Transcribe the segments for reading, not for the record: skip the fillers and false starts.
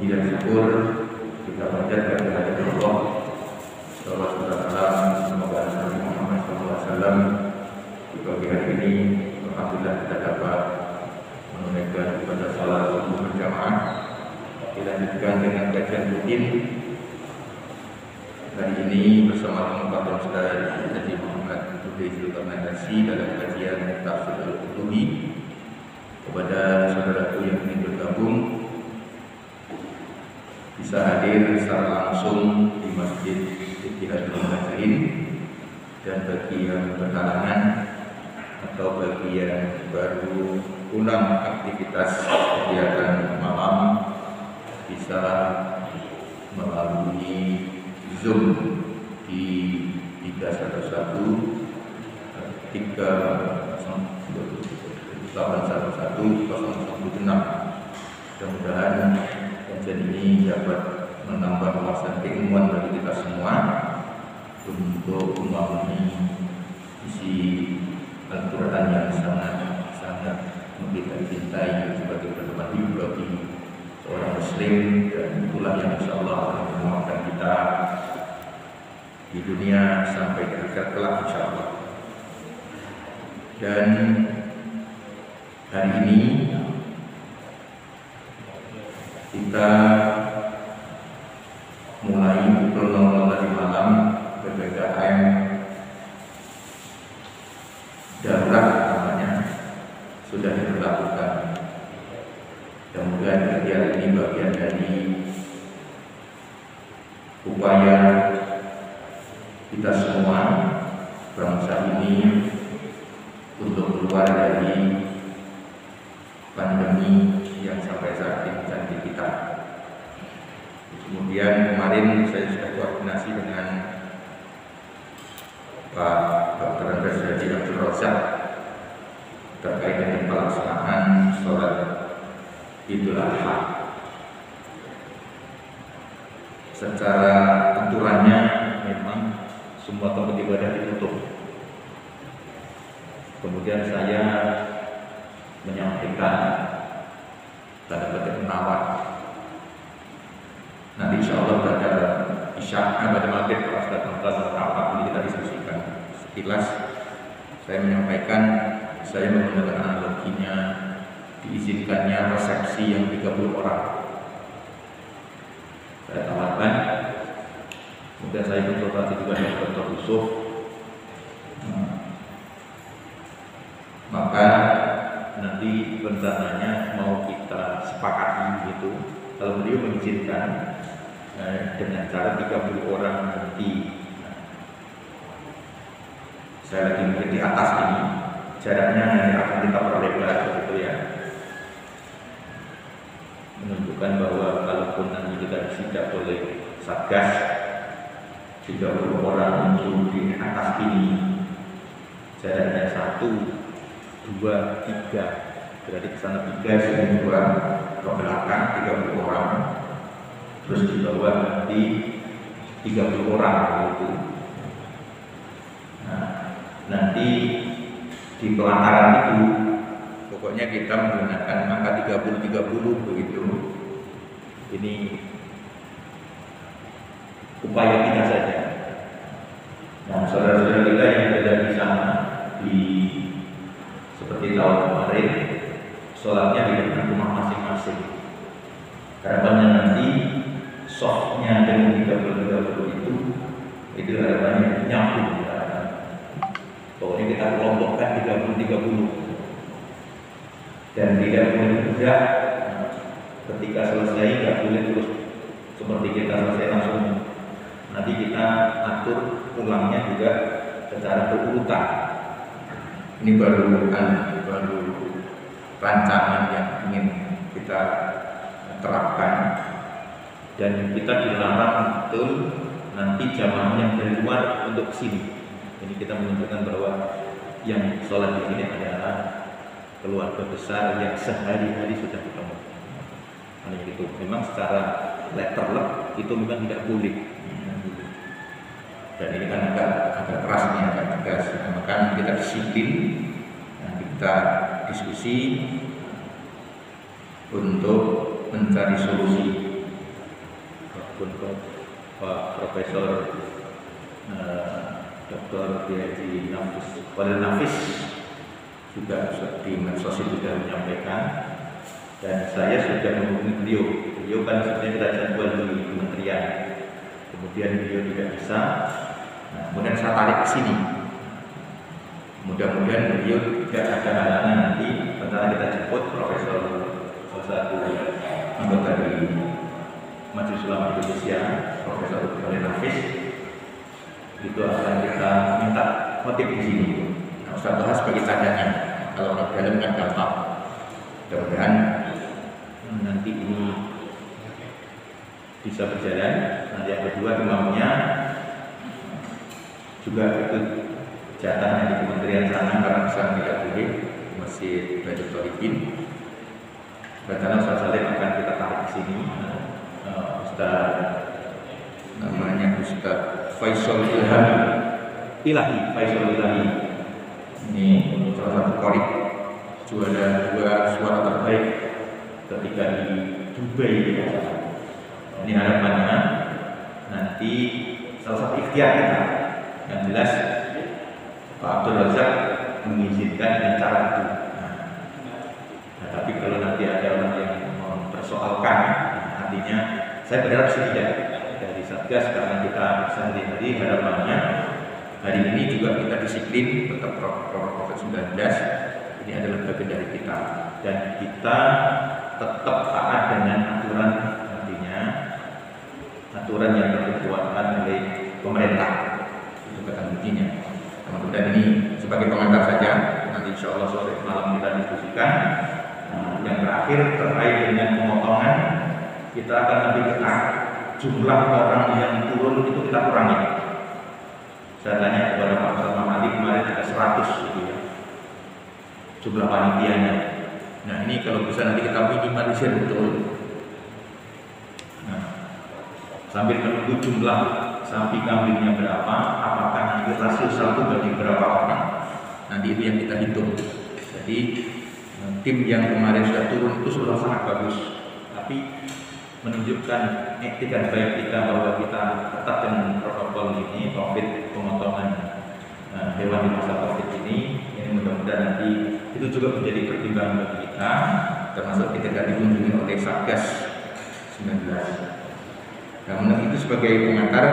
dan syukur kita panjatkan kehadirat Allah. Salawat dan salam semoga Nabi Muhammad SAW. Di pagi hari ini alhamdulillah kita dapat menunaikan ibadah salat subuh berjamaah. Dilanjutkan dengan kajian rutin. Hari ini bersama Pak Ustaz Haji Muhammad Tuhi Zulkarnain dalam kajian Tafsir Al-Qurtubi. Kepada saudaraku yang ingin bergabung bisa hadir secara langsung di Masjid Ittihadul Mujahirin, dan bagi yang berhalangan atau bagi yang baru ulang aktivitas kegiatan malam bisa melalui Zoom di 311 811 016. Mudah-mudahan kajian ini dapat menambah wawasan keilmuan bagi kita semua untuk memahami isi Al-Quran yang sangat kita cintai sebagai pedoman hidup bagi seorang Muslim, dan itulah yang insya Allah akan menguatkan kita di dunia sampai di akhirat kelak insya Allah. Dan hari ini kita mulai pukul 00 tadi malam PPKM darurat namanya sudah diberlakukan. Mudah-mudahan kegiatan ini bagian dari upaya kita semua bangsa ini untuk keluar dari pandemi yang sampai saat ini menjadi kita. Kemudian kemarin saya sudah koordinasi dengan Pak Dr. Andes Haji Abdul Razak terkait dengan pelaksanaan sholat Idul Adha. Secara aturannya memang semua tempat ibadah ditutup. Kemudian saya menyampaikan tanda petik menawar. Nanti insya Allah pada pada maghrib kalau sudah tuntas rapat ini kita diskusikan sekilas. Saya menyampaikan, saya menggunakan analoginya diizinkannya resepsi yang 30 orang. Saya tawarkan, kemudian saya konsultasi juga dengan Dr. Yusuf. Maka nanti rencananya mau kita sepakati gitu, kalau beliau mengizinkan dengan cara 30 orang nanti. Saya lagi melihat di atas ini jaraknya nanti akan kita perlebar begitu ya, menunjukkan bahwa kalaupun nanti kita disidak oleh Satgas 30 orang untuk di atas ini jaraknya 1, 2, 3, berarti ke sana 3, sini 2, ke belakang 30 orang, terus di bawah nanti 30 orang gitu. Nah, nanti di pelataran itu pokoknya kita menggunakan angka 30-30 begitu. Ini upaya kita saja. Nah, saudara-saudara kita yang ada di sana seperti tahun kemarin, sholatnya di depan rumah masing-masing. Harapannya nanti softnya dengan 30-30 itu harapannya nyambung. Pokoknya kita kelompokkan 30-30 dan tidak boleh juga ketika selesai nggak boleh terus seperti kita selesai langsung. Nanti kita atur pulangnya juga secara berurutan. Ini baru rancangan yang ingin kita terapkan, dan kita dilarang betul nanti jamaah yang dari luar untuk sini. Ini kita menunjukkan bahwa yang sholat di sini adalah keluarga besar yang sehari-hari sudah ketemu. Hanya itu. Memang secara letterlek itu memang tidak boleh. Dan ini kan agak kerasnya, agak tegas. Maka kita disiplin, kita diskusi untuk mencari solusi maupun Pak Profesor Dr. Haji Nafis juga di medsos itu sudah menyampaikan, dan saya sudah menghubungi beliau. Beliau kan sebenarnya kita jadwal di kementerian, kemudian beliau tidak bisa. Nah, kemudian saya tarik ke sini. Mudah-mudahan beliau tidak ada halangan nanti, sementara kita jemput Profesor salah satu anggota dari Majelis Ulama Indonesia, Profesor Dr. Nafis, itu akan kita minta motif di sini. Nah, Ustaz bahas sebagai cadangan. Kalau orang dalam kan gampang. Mudah-mudahan nanti ini bisa berjalan. Nah, yang kedua, imamnya juga ikut jatahnya di kementerian sana karena sekarang tidak boleh Masjid Baitul Tholikin. Rencana Ustaz Salim akan kita tarik ke sini. Ustaz namanya Ustaz Faisal Ilahi. Ini salah satu korib, juara 2 suara terbaik ketika di Dubai. Ini harapannya nanti salah satu ikhtiar kita. Yang jelas Pak Abdul Razak mengizinkan dengan cara itu. Nah, tapi kalau nanti ada orang yang mempersoalkan, artinya saya berharap sih tidak dari Satgas, karena kita sehari-hari harapannya hari ini juga kita disiplin tetap protokol COVID-19. Ini adalah bagian dari kita, dan kita tetap taat dengan aturan, artinya aturan yang dikeluarkan oleh pemerintah. Itu kata kuncinya. Mudah-mudahan ini sebagai komentar saja. Nanti insya Allah sore malam kita diskusikan. Yang terakhir terkait dengan pemotongan, kita akan lebih ketat. Jumlah orang yang turun itu kita kurangi. Saya tanya kepada Pak Ustaz Ali kemarin ada 100 gitu ya, jumlah panitianya. Nah, ini kalau bisa nanti kita minimalisir betul. Nah, sambil menunggu jumlah sapi kambingnya berapa, apakah nanti rasio 1 bagi berapa orang, nanti itu yang kita hitung. Jadi tim yang kemarin sudah turun itu sudah sangat bagus, tapi menunjukkan etikat baik kita bahwa kita tetap dengan protokol ini, COVID, pemotongan hewan di masa COVID ini mudah-mudahan nanti itu juga menjadi pertimbangan bagi kita, termasuk ketika dikunjungi oleh Satgas 19. Namun itu sebagai pengantar,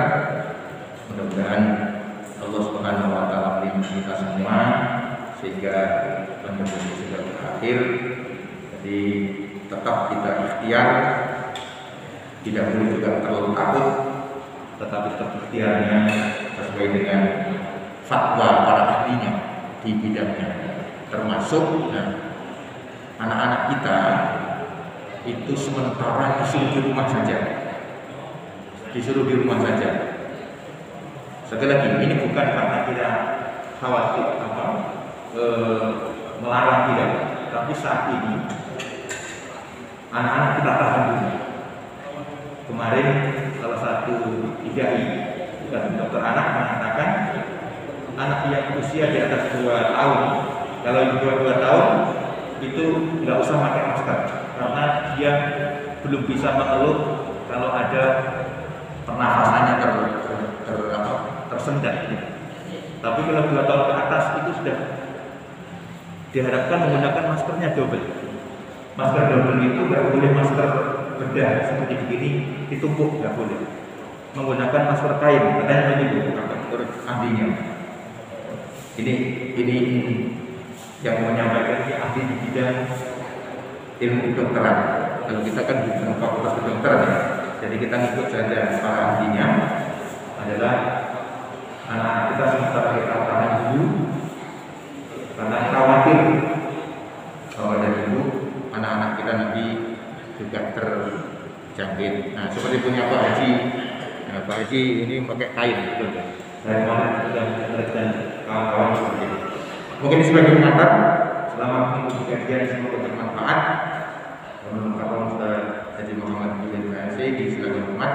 mudah-mudahan Allah Subhanahu wa taala melindungi kita semua sehingga pandemi ini sudah berakhir. Jadi tetap kita ikhtiar, tidak boleh juga terlalu takut, tetapi tetap ikhtiarnya sesuai dengan fatwa para ahlinya di bidangnya. Termasuk anak-anak kita itu sementara disuruh di rumah saja. Sekali lagi, ini bukan karena kita khawatir melarang tidak, tapi saat ini anak-anak kita tahan dulu. Kemarin salah satu IDAI, dokter anak, mengatakan anak yang usia di atas 2 tahun, kalau di 2 tahun itu nggak usah pakai masker karena dia belum bisa mengeluh kalau ada pernafasannya tersendat. Tapi kalau 2 tahun ke atas itu sudah diharapkan menggunakan maskernya double. Masker double itu nggak boleh masker bedah seperti begini ditumpuk, nggak boleh. Menggunakan masker kain, katanya begitu menurut ahlinya. Ini yang menyampaikan ini ahli di bidang ilmu kedokteran. Kalau kita kan bukan fakultas kedokteran ya, jadi kita ngikut saja para ahlinya. Adalah anak-anak kita sementara kita tahan dulu karena khawatir bahwa dari dulu anak-anak kita nanti juga terjangkit. Nah, seperti punya Pak Haji. Nah, Pak Haji ini pakai kain, betul. Saya kemarin sudah meneruskan kawan-kawan seperti itu. Mungkin sebagai pengantar, selamat mengikuti kajian, semoga bermanfaat. Kawan-kawan Ustaz Haji Muhammad bin BMC di Silakan Umat.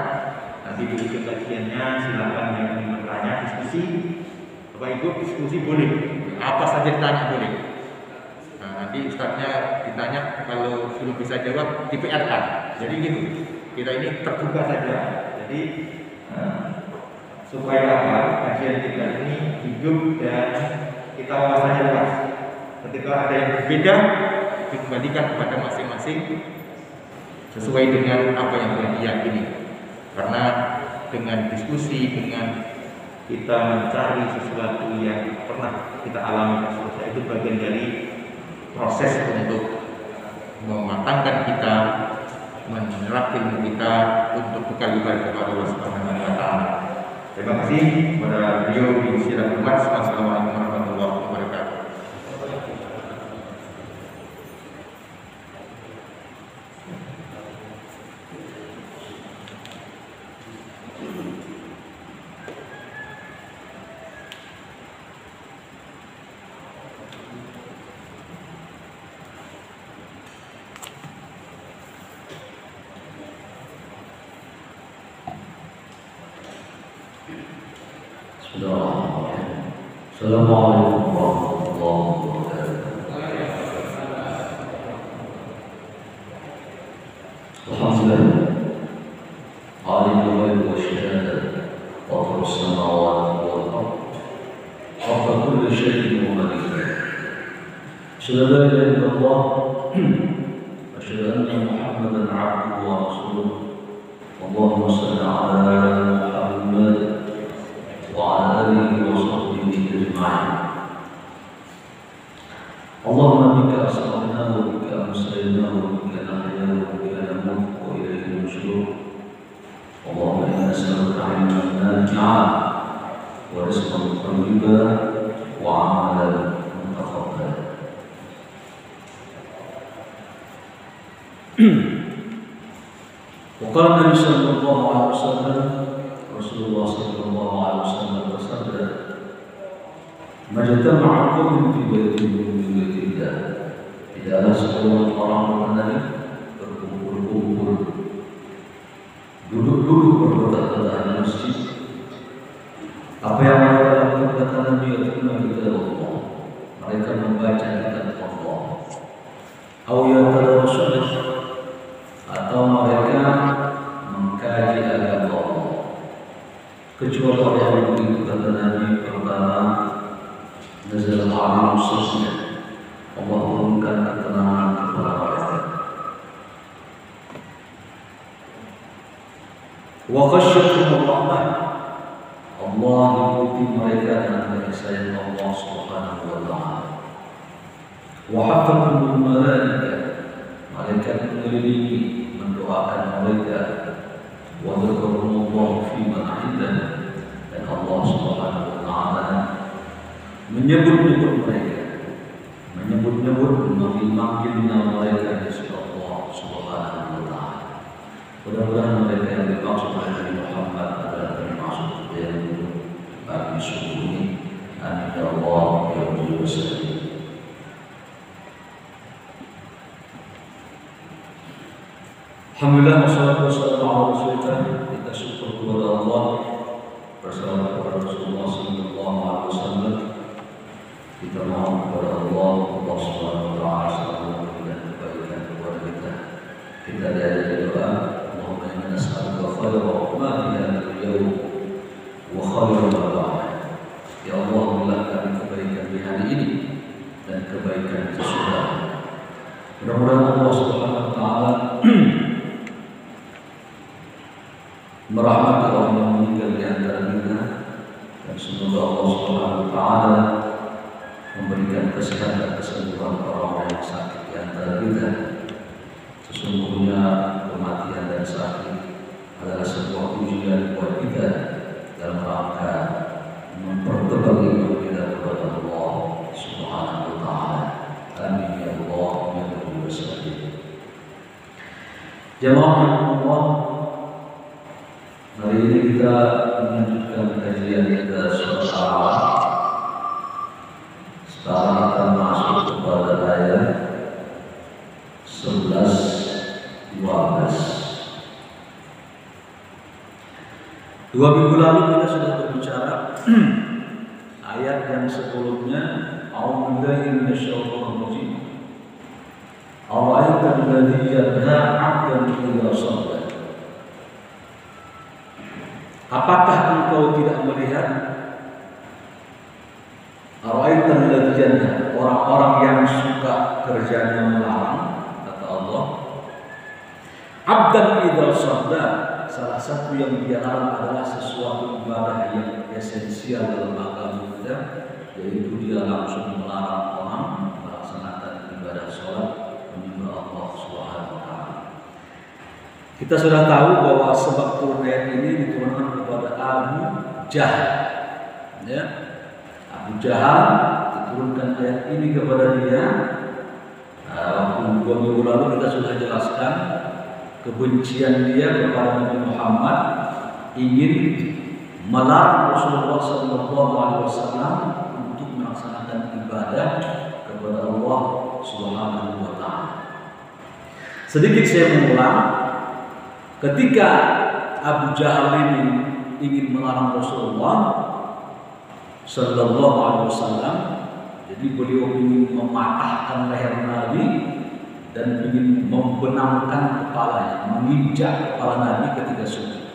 Nanti di ujung kajiannya silakan yang ingin bertanya, diskusi. Bapak Ibu diskusi boleh, apa saja ditanya boleh. Nah, nanti Ustaznya ditanya, kalau belum bisa jawab di PR kan. Jadi gitu, kita ini terbuka saja. Jadi Jadi supaya apa? Kajian kita ini hidup dan kita wawasannya luas. Ketika ada yang berbeda, dikembalikan kepada masing-masing sesuai dengan apa yang telah diyakini. Karena dengan diskusi, dengan kita mencari sesuatu yang pernah kita alami sebelumnya, itu bagian dari proses untuk mematangkan kita, menyerap ilmu kita untuk bekal ibadah kepada Allah Subhanahu wa taala. Terima kasih kepada beliau di Syirak Umat. Wassalamualaikum warahmatullahi wabarakatuh. Assalamualaikum warahmatullahi wabarakatuh. Alhamdulillah, alimul ghaib wa syahadah, fatirus samawati wal ardh, rabb kulli syai'in wa malikih. Asyhadu an la ilaha illallah wa asyhadu anna Muhammadan 'abduhu wa rasuluh. Allahumma shalli 'ala Muhammad wa 'ala alihi wa sahbihi ajma'in. Allahumma bika as'alna wa bika amsayna wa bika nahya wa bika namut wa ilayka nusyur. Allahumma inna nas'aluka 'ilman nafi'an wa rizqan thayyiban wa 'amalan mutaqabbalan. Wa qala Nabi sallallahu alaihi wasallam, Rasulullah sallallahu alaihi wasallam bersabda, "Majtama'a qaumun fi baitin min buyutillah." Tidaklah sekelompok orang beriman berkumpul-kumpul, duduk-duduk berdebat-debat di masjid. Apa yang mereka lakukan kata Nabi kita Allah. Mereka membaca kitab Allah. Atau mereka mengkaji agama Allah. Kecuali orang yang begitu kata Nabi pertama, nazal alim sasnya, Allah turunkan ketenangan kepada mereka. Wa khasyatuhum rahmah, Allah mengikuti mereka dengan kasih sayang Allah Subhanahu wa taala. Wa hafathumul malaikah, malaikat mengelilingi mendoakan mereka. Wa dzakarullah fi man 'indah, dan Allah Subhanahu wa taala menyebut-nyebut mereka, menyebut-nyebut memanggil-manggilnya mereka di sisi Allah Subhanahu wa taala. Mudah-mudahan mereka yang dimaksud oleh Nabi Muhammad adalah termasuk yang bagi suku ini. Amin ya Allah ya Rabbul Alamin. Alhamdulillah, wassalatu wassalamu ala Rasulillah. Kita syukur kepada Allah, bersalawat kepada Rasulullah sallallahu alaihi wasallam. Kita mohon kepada Allah Subhanahu wa taala selalu memberikan kebaikan kepada kita. Kita diajari doa, Allahumma inna nas'aluka khairan ma fi hadzal yawm wa khairan ma ba'da. Ya Allah, berilah kami kebaikan di hari ini dan kebaikan sesudah. Mudah-mudahan Allah Subhanahu wa taala merahmati orang yang meninggal di antara kita, dan semoga Allah Subhanahu wa taala memberikan kesehatan dan kesembuhan orang yang sakit di antara kita. Sesungguhnya kematian dan sakit adalah sebuah ujian buat kita dalam rangka mempertebal iman kita kepada Allah Subhanahu wa taala. Amin ya Allah ya Rabbul Alamin. Jemaah Allah, hari ini kita melanjutkan kajian kita surat Al-A'raf. Sekarang akan masuk kepada ayat 11-12. 2 minggu lalu kita sudah berbicara ayat yang sebelumnya, A'udzubillahi minasyaitonir rajim. Ara'aita alladzi yanha 'abdan idza shalla. Apakah engkau tidak melihat ara'aital ladzina, orang-orang yang suka kerjanya melarang, kata Allah, abdan idza sadda, salah satu yang dia larang adalah sesuatu ibadah yang esensial dalam agama kita, yaitu dia langsung melarang orang melaksanakan ibadah sholat menyembah Allah Subhanahu wa taala. Kita sudah tahu bahwa sebab turun ayat ini diturunkan kepada Abu Jahal. Ya. Abu Jahal diturunkan ayat ini kepada dia. Waktu 2 minggu lalu kita sudah jelaskan kebencian dia kepada Nabi Muhammad, ingin melarang Rasulullah SAW untuk melaksanakan ibadah kepada Allah Subhanahu wa taala. Sedikit saya mengulang, ketika Abu Jahal ini ingin melarang Rasulullah Sallallahu Alaihi Wasallam, jadi beliau ingin mematahkan leher Nabi dan ingin membenamkan kepalanya, menginjak kepala Nabi ketika sujud.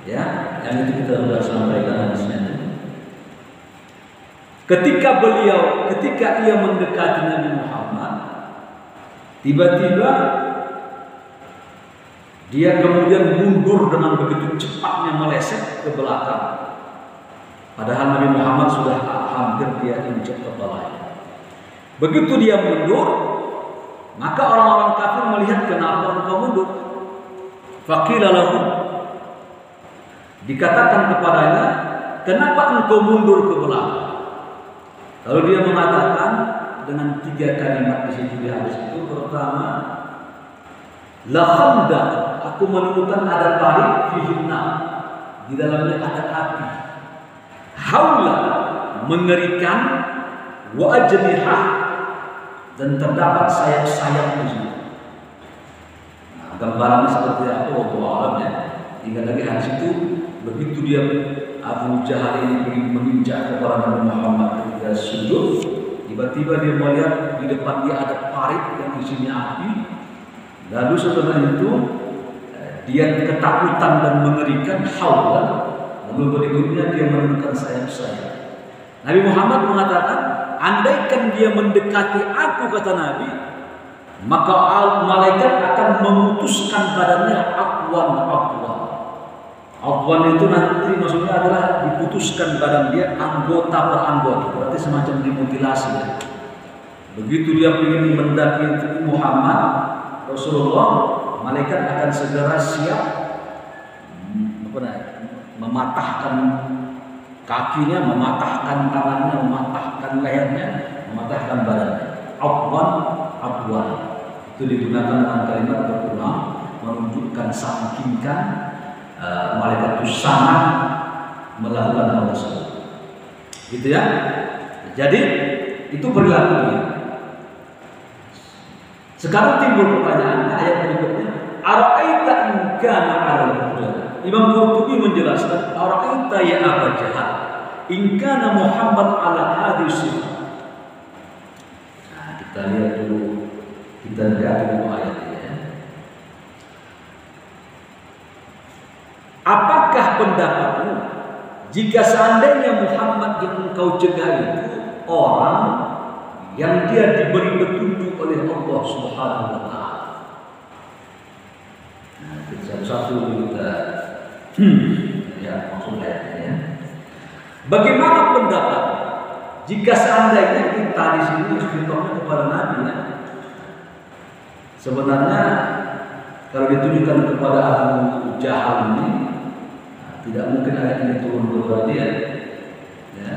Ya, yang itu kita sudah sampaikan hadisnya. Ketika ia mendekati Nabi Muhammad, tiba-tiba dia kemudian mundur dengan begitu cepatnya, meleset ke belakang. Padahal Nabi Muhammad sudah hampir dia injak kepalanya. Begitu dia mundur, maka orang-orang kafir melihat, kenapa engkau mundur? Faqila lahu, dikatakan kepadanya, kenapa engkau mundur ke belakang? Lalu dia mengatakan dengan 3 kalimat di situ di hadis itu. Pertama, la khandaq, aku menemukan ada parit fihinna, di dalamnya ada api. Haula, mengerikan, wa ajnihah, dan terdapat sayap-sayap di situ. Nah, gambarannya seperti apa? Wallahu a'lam ya. Tinggal lagi hadis itu, begitu dia Abu Jahal ini menginjak kepala Nabi Muhammad ketika sujud, tiba-tiba dia melihat di depan dia ada parit yang isinya api. Lalu setelah itu dia ketakutan dan mengerikan, haula. Lalu berikutnya dia menemukan sayap-sayap. Nabi Muhammad mengatakan, andaikan dia mendekati aku, kata Nabi, maka malaikat akan memutuskan badannya akwan. Akwan itu nanti maksudnya adalah diputuskan badan dia anggota per anggota, berarti semacam dimutilasi ya. Begitu dia ingin mendaki Muhammad Rasulullah, malaikat akan segera siap mematahkan kakinya, mematahkan tangannya, mematahkan lehernya, mematahkan badannya. Abwan itu digunakan dengan kalimat berulang, menunjukkan sampingkan malaikat itu sangat melakukan hal tersebut. Gitu ya. Jadi itu perilakunya. Sekarang timbul pertanyaannya, ayat berikutnya, ara'aita in kana 'alal huda. Imam Qurtubi menjelaskan, ara'aita ya Abu Jahal in kana Muhammad 'ala hadhihi. Nah, kita lihat dulu, kita lihat dulu ayatnya ya. Apakah pendapatmu jika seandainya Muhammad yang engkau cegah itu orang yang dia diberi petunjuk oleh Allah Subhanahu wa taala? Nah, satu-satu kita ya maksud ayatnya ya. Bagaimana pendapat jika seandainya kita di sini istiqomah kepada Nabi ya? Sebenarnya kalau ditujukan kepada Abu Jahal ini, tidak mungkin ayat ini turun kepada dia ya.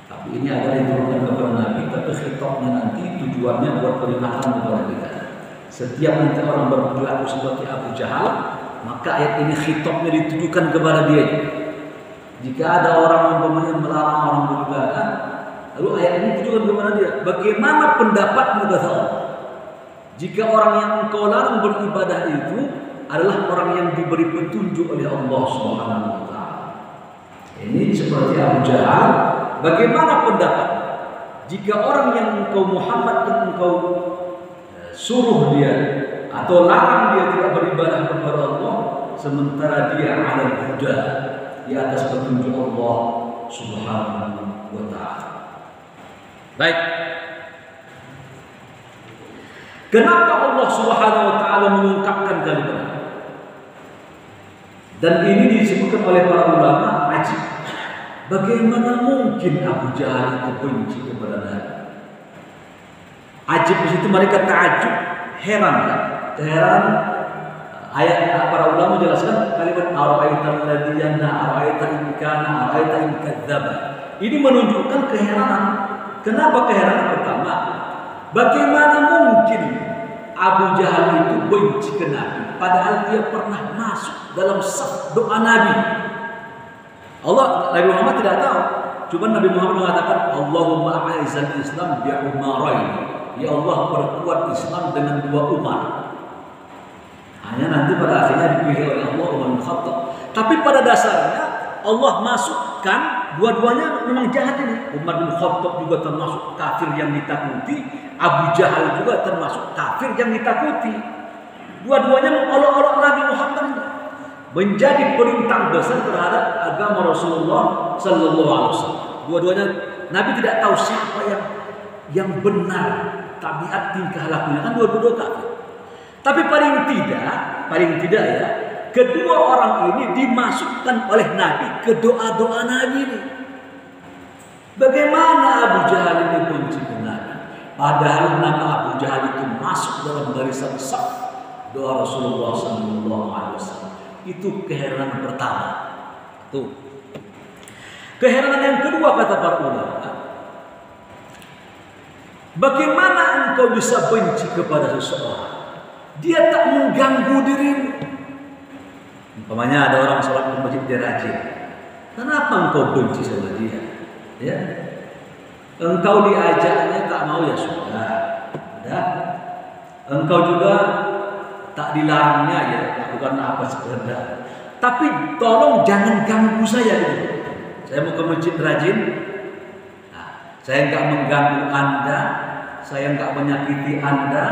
Tapi ini akan diturunkan kepada Nabi, tapi khitabnya nanti tujuannya buat peringatan kepada kita. Setiap nanti orang berperilaku seperti Abu Jahal, maka ayat ini khitabnya ditujukan kepada dia. Jika ada orang yang melarang orang beribadah, lalu ayat ini ditujukan kepada dia. Bagaimana pendapatmu, kata Allah, jika orang yang engkau larang beribadah itu adalah orang yang diberi petunjuk oleh Allah Subhanahu wa taala? Ini seperti Abu Jahal. Bagaimana pendapat jika orang yang engkau Muhammad yang engkau suruh dia atau larang dia tidak beribadah kepada Allah, sementara dia ala huda, di atas petunjuk Allah Subhanahu wa taala. Baik. Kenapa Allah Subhanahu wa taala mengungkapkan kalimat? Dan ini disebutkan oleh para ulama ajib. Bagaimana mungkin Abu Jahal itu benci kepada Nabi? Ajib di situ mereka takjub, heran kan? Heran. Ayat para ulama menjelaskan kalimat ara'aital ladzi yanha ara'aita in kana ara'aita in kadzdzaba. Ini menunjukkan keheranan. Kenapa keheranan pertama? Bagaimana mungkin Abu Jahal itu benci ke Nabi padahal dia pernah masuk dalam saf doa Nabi? Nabi Muhammad tidak tahu. Cuma Nabi Muhammad mengatakan Allahumma a'izal Islam bi umarain. Ya Allah, perkuat Islam dengan 2 Umar. Hanya nanti pada akhirnya dipilih oleh Allah Umar bin Khattab. Tapi pada dasarnya Allah masukkan dua-duanya memang jahat ini. Umar bin Khattab juga termasuk kafir yang ditakuti, Abu Jahal juga termasuk kafir yang ditakuti. Dua-duanya mengolok-olok Nabi Muhammad, menjadi perintah besar terhadap agama Rasulullah Sallallahu Alaihi Wasallam. Dua-duanya Nabi tidak tahu siapa yang benar tabiat tingkah lakunya, kan dua-dua kafir. Tapi paling tidak ya, kedua orang ini dimasukkan oleh Nabi ke doa-doa Nabi ini. Bagaimana Abu Jahal ini benci ke Nabi? Padahal nama Abu Jahal itu masuk dalam barisan saf doa Rasulullah Sallallahu Alaihi Wasallam. Itu keheranan pertama. Tuh. Keheranan yang kedua kata para ulama. Bagaimana engkau bisa benci kepada seseorang? Dia tak mengganggu dirimu. Umpamanya ada orang sholat di masjid dia rajin. Kenapa engkau benci sama dia? Ya. Engkau diajaknya tak mau, ya sudah. Engkau juga tak dilarangnya, ya lakukan apa sekedar. Tapi tolong jangan ganggu saya gitu. Saya mau ke masjid rajin. Saya enggak mengganggu Anda, saya enggak menyakiti Anda,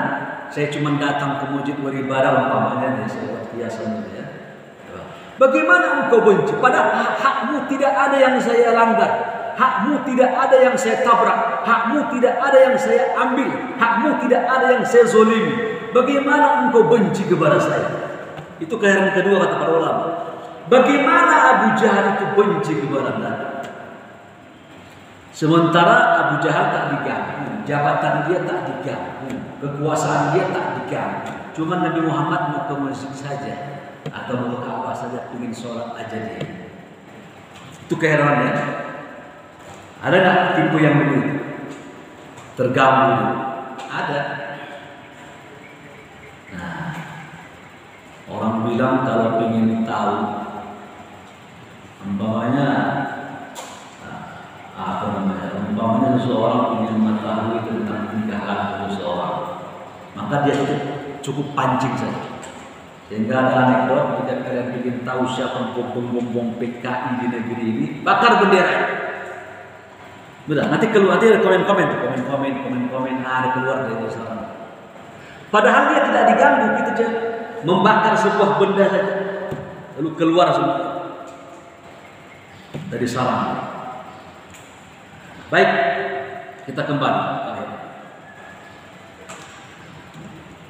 saya cuma datang ke masjid beribadah umpamanya, ya saya buat biasanya ya. Bagaimana engkau benci? Padahal hakmu tidak ada yang saya langgar, hakmu tidak ada yang saya tabrak, hakmu tidak ada yang saya ambil, hakmu tidak ada yang saya zolimi. Bagaimana engkau benci kepada saya? Itu keheranan kedua kata para ulama. Bagaimana Abu Jahal itu benci kepada Nabi? Sementara Abu Jahal tak diganggu, jabatan dia tak diganggu, kekuasaan dia tak diganggu. Cuma Nabi Muhammad mau ke masjid saja atau mau ke Ka'bah saja, ingin sholat aja dia. Itu keheranannya. Ada nggak tipe yang begitu? Terganggu? Ada. Nah, orang bilang kalau ingin tahu, umpamanya seseorang ingin mengetahui tentang tingkah laku seseorang, maka dia cukup pancing saja. Sehingga ada anekdot, jika kalian ingin tahu siapa gombong-gombong PKI di negeri ini, bakar bendera. Benar, nanti keluar, nanti ada komen-komen, ada keluar dari sana. Padahal dia tidak diganggu, kita saja membakar sebuah benda saja, lalu keluar semua dari sarang. Baik, kita kembali.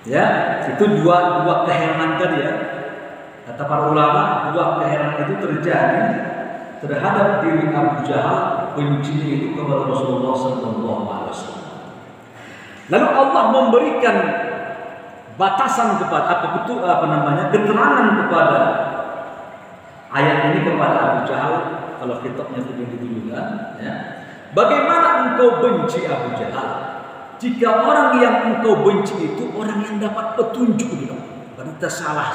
Ya, itu dua keheranan tadi ya. Kata para ulama, dua keheranan itu terjadi terhadap diri Abu Jahal, bencinya itu kepada Rasulullah Sallallahu Alaihi Wasallam. Lalu Allah memberikan batasan kepada keterangan kepada ayat ini kepada Abu Jahal, kalau kitabnya itu ditujukan, ya. Bagaimana engkau benci Abu Jahal? Jika orang yang engkau benci itu orang yang dapat petunjuk gitu, berarti salah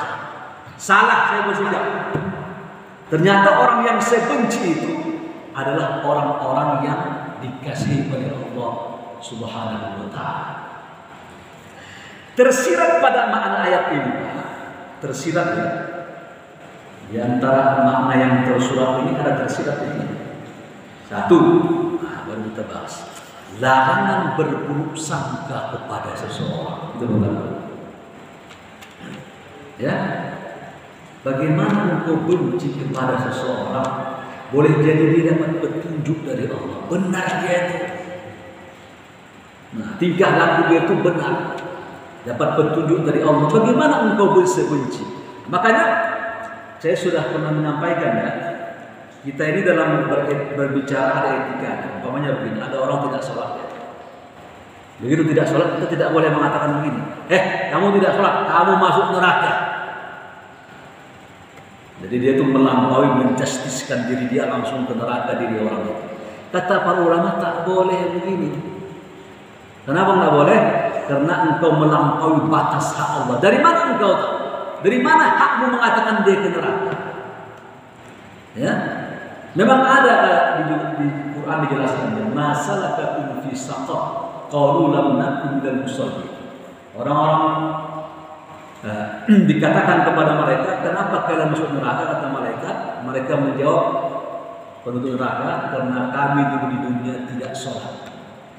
saya bersikap. Ternyata orang yang saya benci itu adalah orang-orang yang dikasihi oleh Allah Subhanahu wa taala. Tersirat pada makna ayat ini, tersirat ya. Di antara makna yang tersurat ini ada tersirat ini. Satu, baru kita bahas. Larangan berburuk sangka kepada seseorang. Itu bukan. Ya. Bagaimana engkau benci kepada seseorang? Boleh jadi dia dapat petunjuk dari Allah. Benar dia itu. Nah, tingkah laku dia itu benar. Dapat petunjuk dari Allah. Bagaimana engkau bisa benci? Makanya saya sudah pernah menyampaikan ya. Kita ini dalam berbicara ada etika. Umpamanya begini, ada orang tidak sholat ya. Begitu tidak sholat, kita tidak boleh mengatakan begini. Kamu tidak sholat, kamu masuk neraka. Jadi dia itu melampaui menjustiskan diri dia langsung ke neraka diri orang itu. Kata para ulama tak boleh begini. Kenapa nggak boleh? Karena engkau melampaui batas hak Allah. Dari mana engkau tahu? Dari mana hakmu mengatakan dia ke neraka? Ya, memang ada di Quran dijelaskan. Masalakakum fi saqar qalu lam nakum minal musallin. Orang-orang dikatakan kepada mereka, kenapa kalian masuk neraka? Kata malaikat, mereka menjawab penduduk neraka, karena kami dulu di dunia tidak sholat.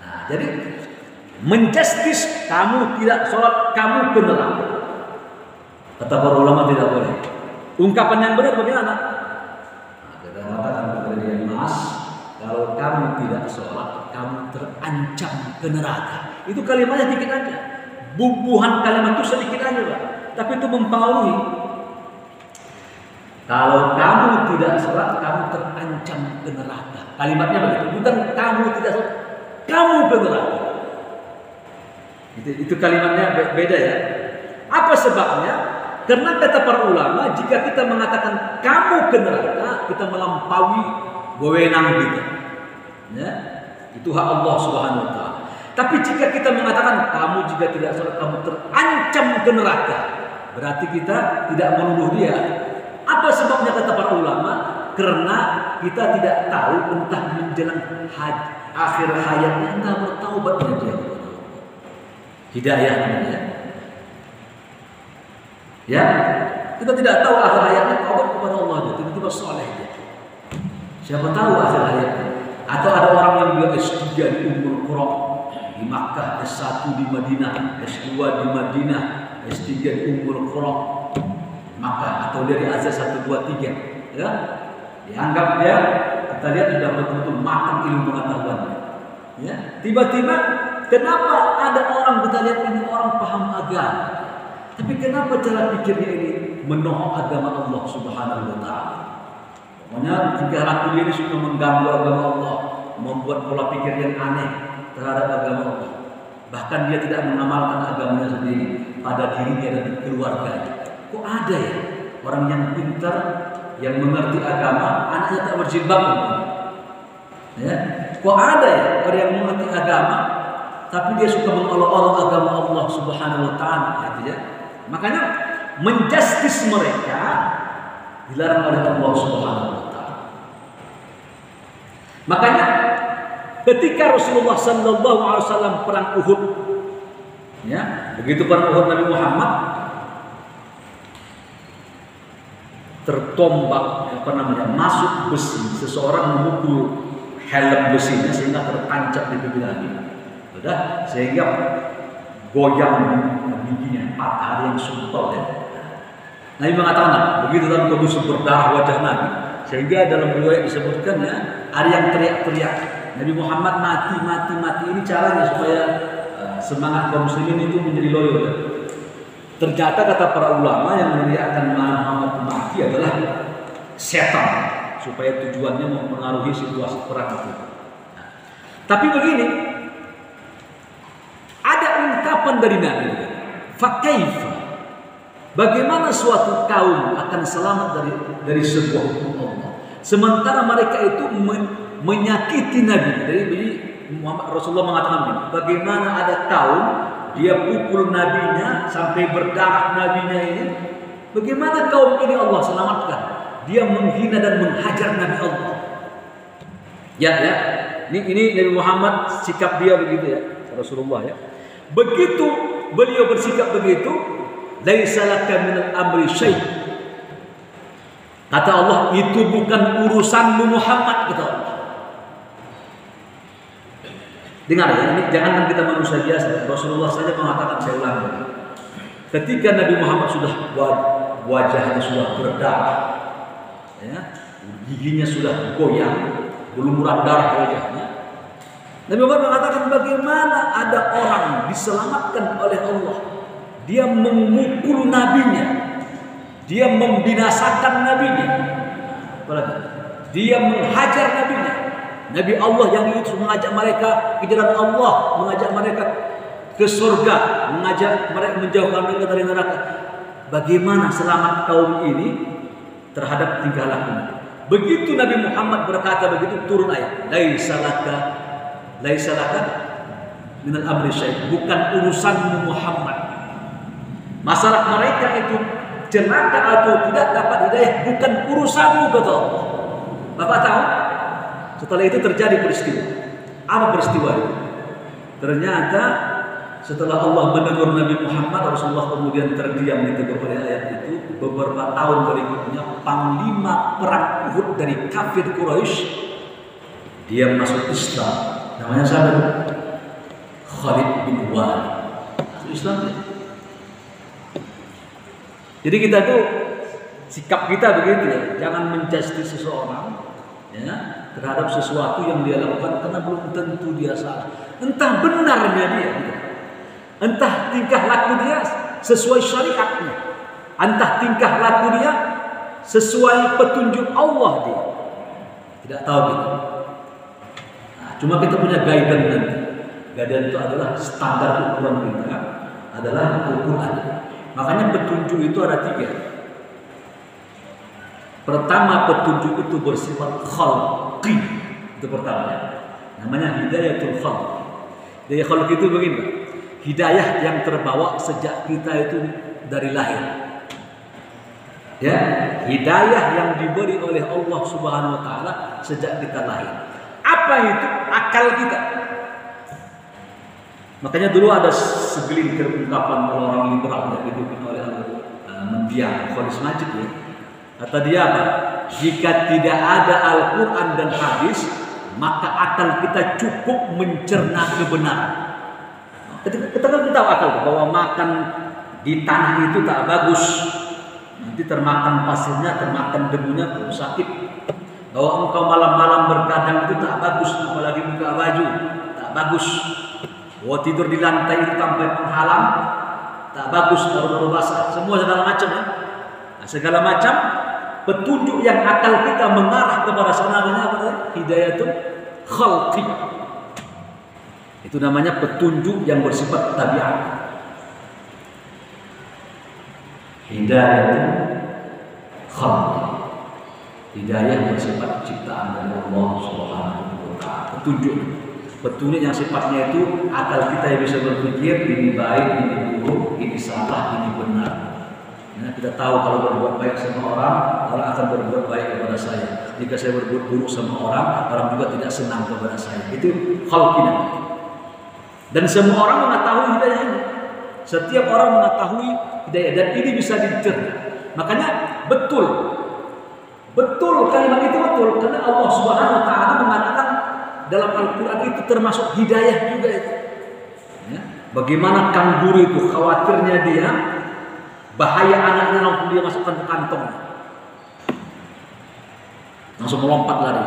Nah, jadi menjustis kamu tidak sholat, kamu ke neraka. Kata para ulama tidak boleh. Ungkapan yang benar bagaimana? Kita katakan kepada dia, Mas, kalau kamu tidak sholat, kamu terancam ke neraka. Itu kalimatnya dikit aja. Bubuhan kalimat itu sedikit aja, Pak. Tapi itu mempengaruhi. Kalau kamu tidak sholat, kamu terancam ke neraka. Kalimatnya begitu. Bukan kamu tidak sholat, kamu ke neraka. Itu kalimatnya beda ya. Apa sebabnya? Karena kata para ulama, jika kita mengatakan kamu ke neraka, kita melampaui wewenang kita. Ya, itu hak Allah Subhanahu wa taala. Tapi jika kita mengatakan kamu jika tidak sholat kamu terancam ke neraka, berarti kita tidak menuduh dia. Apa sebabnya kata para ulama? Karena kita tidak tahu entah menjelang akhir hayatnya entah bertaubatnya dia. Hidayahnya ya. Ya, kita tidak tahu akhir hayatnya taubat kepada Allah dia, tiba-tiba soleh dia. Siapa tahu akhir hayatnya? Atau ada orang yang dia S3 di Ummul Qura di Makkah, S1 di Madinah, S2 di Madinah, S3 di Ummul Qura Makkah, atau dari Azhar 1, 2, 3 ya. Dianggap dia, kita lihat sudah betul-betul matang ilmu pengetahuannya ya. Tiba-tiba kenapa ada orang kita lihat ini orang paham agama, tapi kenapa cara pikirnya ini menohok agama Allah Subhanahu wa taala? Pokoknya tingkah laku dia ini sudah mengganggu agama Allah, membuat pola pikir yang aneh terhadap agama Allah. Bahkan dia tidak mengamalkan agamanya sendiri pada dirinya dan keluarganya. Kok ada ya orang yang pintar, yang mengerti agama, anaknya tak berjilbab? Ya, kok ada ya orang yang mengerti agama, tapi dia suka mengolok-olok agama Allah Subhanahu wa taala, gitu ya. Makanya menjustis mereka dilarang oleh Allah Subhanahu wa taala. Makanya ketika Rasulullah sallallahu alaihi wasallam perang Uhud, ya, begitu perang Uhud Nabi Muhammad tertombak masuk besi, seseorang memukul helm besinya sehingga tertancap di pipi Nabi. Sudah, sehingga goyang giginya, patah, yang sumpel ya. Nabi mengatakan, begitu dalam kondisi berdarah wajah Nabi, sehingga dalam riwayat disebutkan ya, ada yang teriak-teriak, Nabi Muhammad mati. Ini caranya supaya semangat kaum muslimin itu menjadi loyo ya. Ternyata kata para ulama yang meneriakkan Muhammad mati adalah setan, supaya tujuannya mempengaruhi situasi perang itu. Tapi begini, ada ungkapan dari Nabi, fakaifa, bagaimana suatu kaum akan selamat dari sebuah hukum Allah, sementara mereka itu menyakiti Nabi. Jadi Rasulullah mengatakan begini, bagaimana ada kaum dia pukul nabinya sampai berdarah nabinya ini, bagaimana kaum ini Allah selamatkan? Dia menghina dan menghajar Nabi Allah. Ya. Ini Nabi Muhammad sikap dia begitu ya, Rasulullah ya. Begitu beliau bersikap begitu, laisa laka minal amri syai'. Kata Allah, itu bukan urusanmu Muhammad, kata Allah. Dengar ya, ini jangan kita manusia biasa. Rasulullah saja mengatakan, saya ulang lagi. Ketika Nabi Muhammad sudah wajahnya sudah berdarah, ya, giginya sudah goyang, berlumuran darah wajahnya. Nabi Muhammad mengatakan, bagaimana ada orang diselamatkan oleh Allah, dia memukul nabinya, dia membinasakan nabinya, dia menghajar nabinya. Nabi Allah yang diutus mengajak mereka ke jalan Allah, mengajak mereka ke surga, mengajak mereka menjauhkan mereka dari neraka. Bagaimana selamat kaum ini terhadap tingkah lakunya? Begitu Nabi Muhammad berkata begitu, turun ayat, laisa laka minal amri syai', bukan urusanmu Muhammad. Masalah mereka itu celaka atau tidak dapat hidayah bukan urusanmu, kata Allah. Bapak tahu? Setelah itu terjadi peristiwa. Apa peristiwa itu? Ternyata setelah Allah menegur Nabi Muhammad, Rasulullah kemudian terdiam ditegur oleh ayat itu. Beberapa tahun berikutnya, panglima perang Uhud dari kafir Quraisy, dia masuk Islam. Namanya siapa? Khalid bin Walid. Masuk Islam ya. Jadi kita tuh sikap kita begitu ya, jangan menjudge seseorang ya terhadap sesuatu yang dia lakukan karena belum tentu dia salah. Entah benarnya dia, entah tingkah laku dia sesuai syariatnya, entah tingkah laku dia sesuai petunjuk Allah dia. Tidak tahu kita. Nah, cuma kita punya guidance nanti. Guidance itu adalah standar ukuran kita, adalah Al-Quran. Makanya petunjuk itu ada 3. Pertama, petunjuk itu bersifat khalqi. Itu pertama. Namanya hidayatul khalq. Hidayah khalq itu begini, hidayah yang terbawa sejak kita itu dari lahir. Ya, hidayah yang diberi oleh Allah Subhanahu wa taala sejak kita lahir. Apa itu? Akal kita. Makanya dulu ada segelintir ungkapan orang liberal yang didukung oleh mendiang Khalis Majid ya. Kata dia apa? Jika tidak ada Al-Quran dan hadis, maka akal kita cukup mencerna kebenaran. Kita kan tahu akal bahwa makan di tanah itu tak bagus. Nanti termakan pasirnya, termakan debunya, sakit. Bahwa engkau malam-malam bergadang itu tak bagus, apalagi buka baju, tak bagus. Bahwa tidur di lantai itu tanpa penghalang, tak bagus, baru-baru basah, semua segala macam ya. Nah, segala macam petunjuk yang akal kita mengarah kepada sana namanya apa? Hidayatul khalqi. Itu namanya petunjuk yang bersifat tabiat. Hidayatul khalqi. Hidayah yang bersifat ciptaan dari Allah Subhanahu wa taala. Petunjuk yang sifatnya itu akal kita yang bisa berpikir ini baik, ini buruk, ini salah, ini benar. Nah, kita tahu kalau berbuat baik sama orang akan berbuat baik kepada saya. Jika saya berbuat buruk sama orang juga tidak senang kepada saya. Itu khalqina. Dan semua orang mengetahui hidayah ini. Setiap orang mengetahui hidayah dan ini bisa dicerna. Makanya betul kalimat itu betul karena Allah Subhanahu wa taala mengatakan dalam Al-Quran itu termasuk hidayah juga itu. Ya. Bagaimana kang guru itu khawatirnya dia bahaya anaknya langsung dia masukkan ke kantong, langsung melompat lari.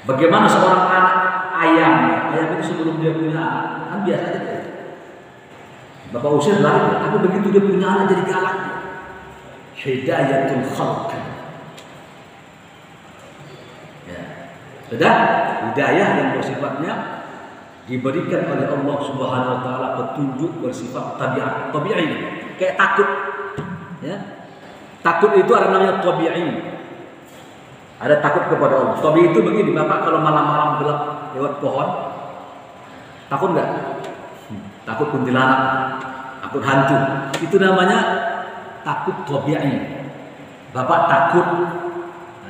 Bagaimana seorang anak ayam itu sebelum dia punya anak kan biasa aja. Bapak usir lari, tapi begitu dia punya anak jadi galak. Hidayatul khalq. Ya. Sudah hidayah yang bersifatnya diberikan oleh Allah Subhanahu wa taala petunjuk bersifat tabiat, tabi'i. Kayak takut. Ya. Takut itu ada namanya tabi'i. Ada takut kepada Allah. Tabi'i itu begini, Bapak kalau malam-malam gelap lewat pohon takut enggak? Takut kuntilanak, takut hantu. Itu namanya takut tabi'i. Bapak takut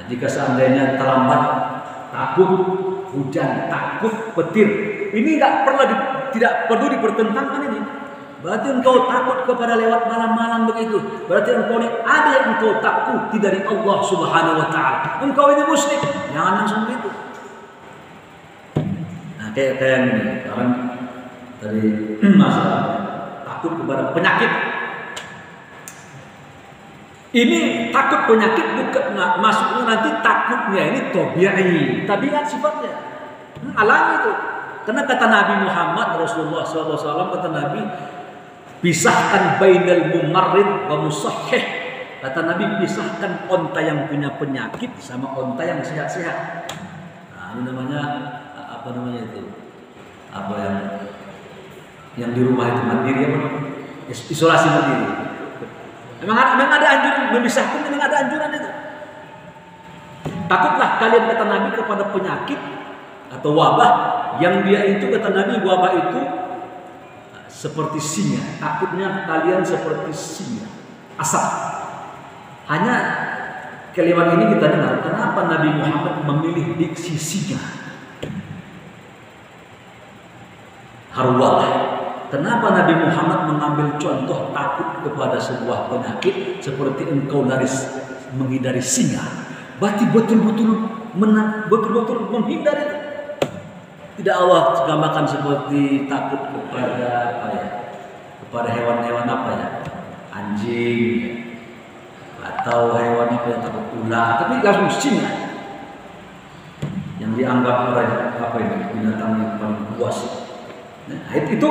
jika seandainya terlambat, takut hujan, takut petir. Ini tidak perlu dipertentangkan ini. Berarti engkau takut kepada lewat malam-malam begitu. Berarti engkau ini ada yang engkau takuti dari Allah Subhanahu wa taala. Engkau ini musyrik. Jangan langsung begitu. Nah, kayak ini sekarang tadi masalah takut kepada penyakit. Ini takut penyakit bukan masuknya nanti takutnya ini tabi'i, tabiat sifatnya, alami itu. Karena kata Nabi Muhammad Rasulullah SAW, kata Nabi, pisahkan bainal mumarrid wa musahhih. Kata Nabi, pisahkan onta yang punya penyakit sama onta yang sehat-sehat. Nah, ini namanya apa namanya itu? Apa yang di rumah itu mandiri apa? Isolasi mandiri. Memang ada anjuran memisahkan, memang ada anjuran itu. Takutlah kalian, kata Nabi, kepada penyakit atau wabah yang dia itu, kata Nabi, wabah itu seperti singa. Takutnya kalian seperti singa, asap. Hanya kalimat ini kita dengar, kenapa Nabi Muhammad memilih diksi singa? Harwalah. Kenapa Nabi Muhammad mengambil contoh takut kepada sebuah penyakit seperti engkau menghindari singa? Berarti betul-betul menghindari itu. Tidak Allah gambarkan seperti takut kepada apa ya? Kepada hewan-hewan apa ya? Anjing atau hewan apa yang takut ular, tapi langsung singa. Yang dianggap apa ini? Binatang yang paling buas. Nah, itu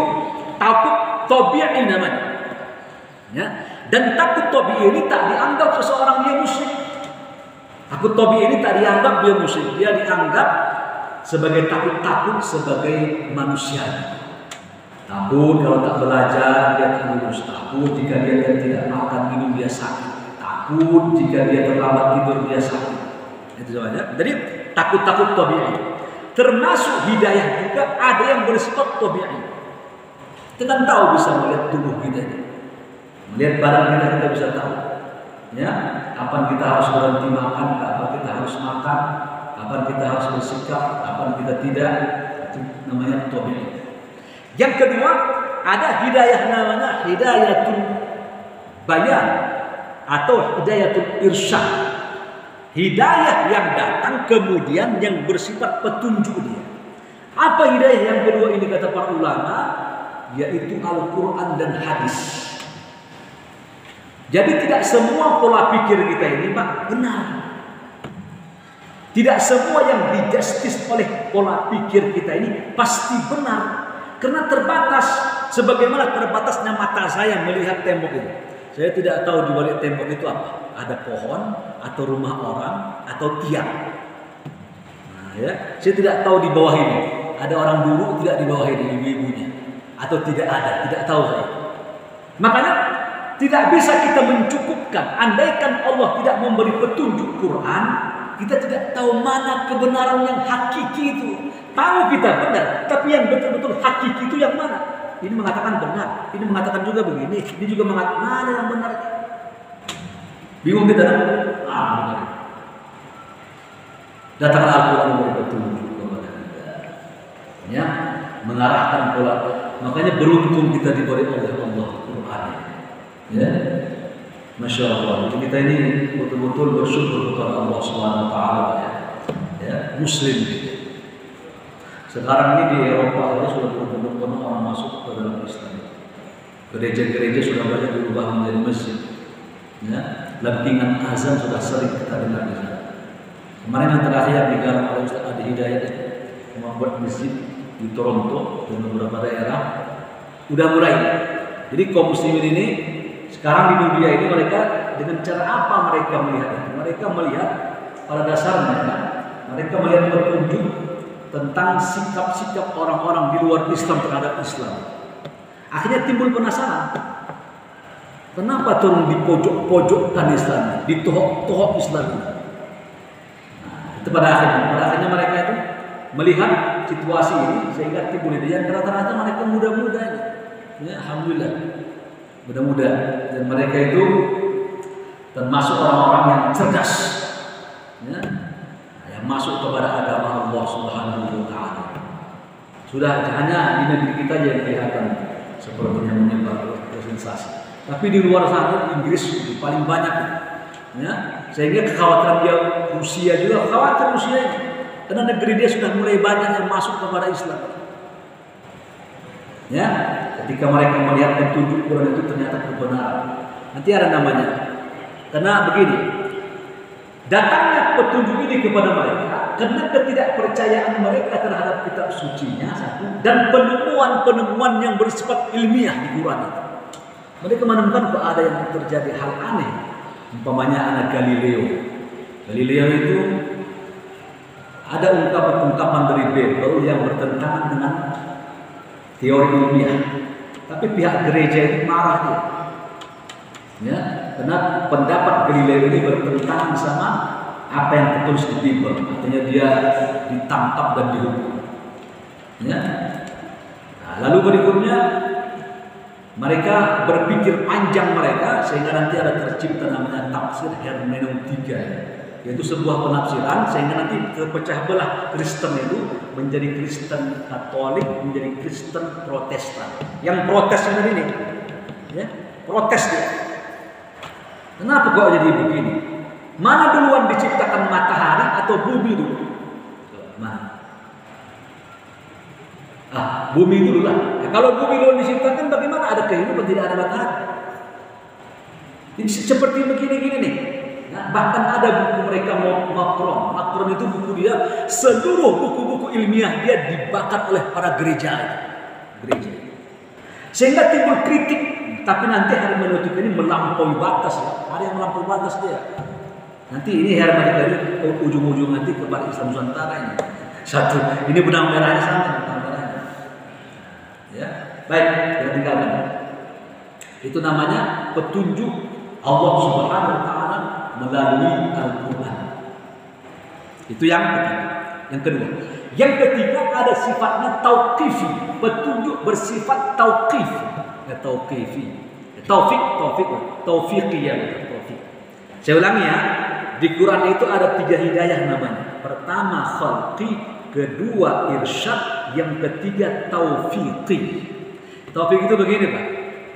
takut tabi'i namanya. Ya. Dan takut tabi'i ini tak dianggap seseorang dia musyrik. Takut tabi'i ini tak dianggap dia musyrik. Dia dianggap sebagai takut sebagai manusia. Takut kalau tak belajar dia tak lulus. Takut jika dia tidak makan minum dia sakit. Takut jika dia terlambat tidur dia sakit. Itu saja. Jadi takut tabi'i. Termasuk hidayah juga ada yang bersifat tabi'i. Kita kan tahu bisa melihat tubuh kita ini. Melihat badan kita bisa tahu. Ya, kapan kita harus berhenti makan, kapan kita harus makan, kapan kita harus bersikap, kapan kita tidak. Itu namanya tabi'i. Yang kedua, ada hidayah namanya hidayatul bayan atau hidayatul irsyad. Hidayah yang datang kemudian yang bersifat petunjuk dia. Apa hidayah yang kedua ini kata para ulama? Yaitu Al-Quran dan hadis. Jadi tidak semua pola pikir kita ini Pak benar. Tidak semua yang dijustis oleh pola pikir kita ini pasti benar. Karena terbatas. Sebagaimana terbatasnya mata saya melihat tembok itu. Saya tidak tahu di balik tembok itu apa. Ada pohon atau rumah orang atau tiang. Nah, ya, saya tidak tahu di bawah ini ada orang dulu, tidak di bawah ini ibu-ibunya, atau tidak ada, tidak tahu saya. Makanya tidak bisa kita mencukupkan. Andaikan Allah tidak memberi petunjuk Quran, kita tidak tahu mana kebenaran yang hakiki itu. Tahu kita benar, tapi yang betul-betul hakiki itu yang mana? Ini mengatakan benar, ini mengatakan juga begini, ini juga mengatakan mana yang benar. Bingung kita? Benar. Datang Al-Quran memberi petunjuk kepada kita, ya, mengarahkan pola. Makanya beruntung kita diberi oleh Allah Quran. Ya, Masya Allah. Jadi kita ini betul-betul bersyukur kepada Allah SWT. Ya, Muslim. Sekarang ini di Eropa saja sudah benar-benar orang masuk ke dalam Islam. Gereja-gereja sudah banyak berubah menjadi masjid. Ya, lantingan azan sudah sering kita dengar di sana. Kemarin yang terakhir yang digarap oleh Ustaz Adi Hidayat itu membuat masjid di Toronto dan beberapa daerah udah mulai. Jadi kaum muslimin ini sekarang di dunia ini mereka dengan cara apa mereka melihat itu? Mereka melihat pada dasarnya mereka melihat petunjuk tentang sikap-sikap orang-orang di luar Islam terhadap Islam. Akhirnya timbul penasaran. Kenapa turun di pojok-pojokkan Islam, di tohok-tohok Islam? Nah, itu pada akhirnya mereka itu melihat situasi ini sehingga timbul ide yang rata-rata mereka muda-muda ini. Ya, alhamdulillah. Mudah-mudah dan mereka itu termasuk orang-orang yang cerdas. Ya, yang masuk kepada agama Allah Subhanahu wa taala. Sudah hanya di negeri kita yang kelihatan sepertinya menyebar sensasi. Tapi di luar sana Inggris paling banyak. Ya, sehingga kekhawatiran dia Rusia juga khawatir Rusia ini. Karena negeri dia sudah mulai banyak yang masuk kepada Islam. Ya, ketika mereka melihat petunjuk Quran itu ternyata kebenaran. Nanti ada namanya Karena begini, datangnya petunjuk ini kepada mereka karena ketidakpercayaan mereka terhadap kitab sucinya satu, dan penemuan-penemuan yang bersifat ilmiah di Quran itu. Mereka menemukan bahwa ada yang terjadi hal aneh. Umpamanya anak Galileo. Galileo itu ada ungkapan-ungkapan dari Bebel yang bertentangan dengan teori ilmiah. Tapi pihak gereja itu marah dia. Ya, karena pendapat Galileo ini bertentangan sama apa yang tertulis di Bible. Artinya dia ditangkap dan dihukum. Ya. Nah, lalu berikutnya mereka berpikir panjang mereka sehingga nanti ada tercipta namanya tafsir hermeneutika, yaitu sebuah penafsiran sehingga nanti terpecah belah Kristen itu menjadi Kristen Katolik, menjadi Kristen Protestan. Yang protes ini, ya, protes dia. Kenapa kok jadi begini? Mana duluan diciptakan matahari atau bumi dulu? Mana? Bumi dulu lah. Ya, kalau bumi dulu diciptakan, bagaimana ada kehidupan tidak ada matahari? Ini seperti begini-gini nih. Nah, bahkan ada buku mereka Macron. Macron itu buku dia, seluruh buku-buku ilmiah dia dibakar oleh para gereja. Sehingga timbul kritik. Tapi nanti hermeneutika ini melampaui batas ya. Ada yang melampaui batas dia. Nanti ini hermeneutika ini ujung-ujung nanti kepada Islam Nusantara ini. Satu, ini benang merahnya sama benang merahnya. Ya, baik, kita tinggalkan. Itu namanya petunjuk Allah Subhanahu wa taala melalui Al-Qur'an. Itu yang ketiga. Yang kedua. Yang ketiga ada sifatnya tauqifi, petunjuk bersifat tauqifi. Taufiqiyah. Saya ulangi ya, di Quran itu ada 3 hidayah namanya. Pertama khalqi, kedua irsyad, yang ketiga taufiqi. Taufik itu begini Pak.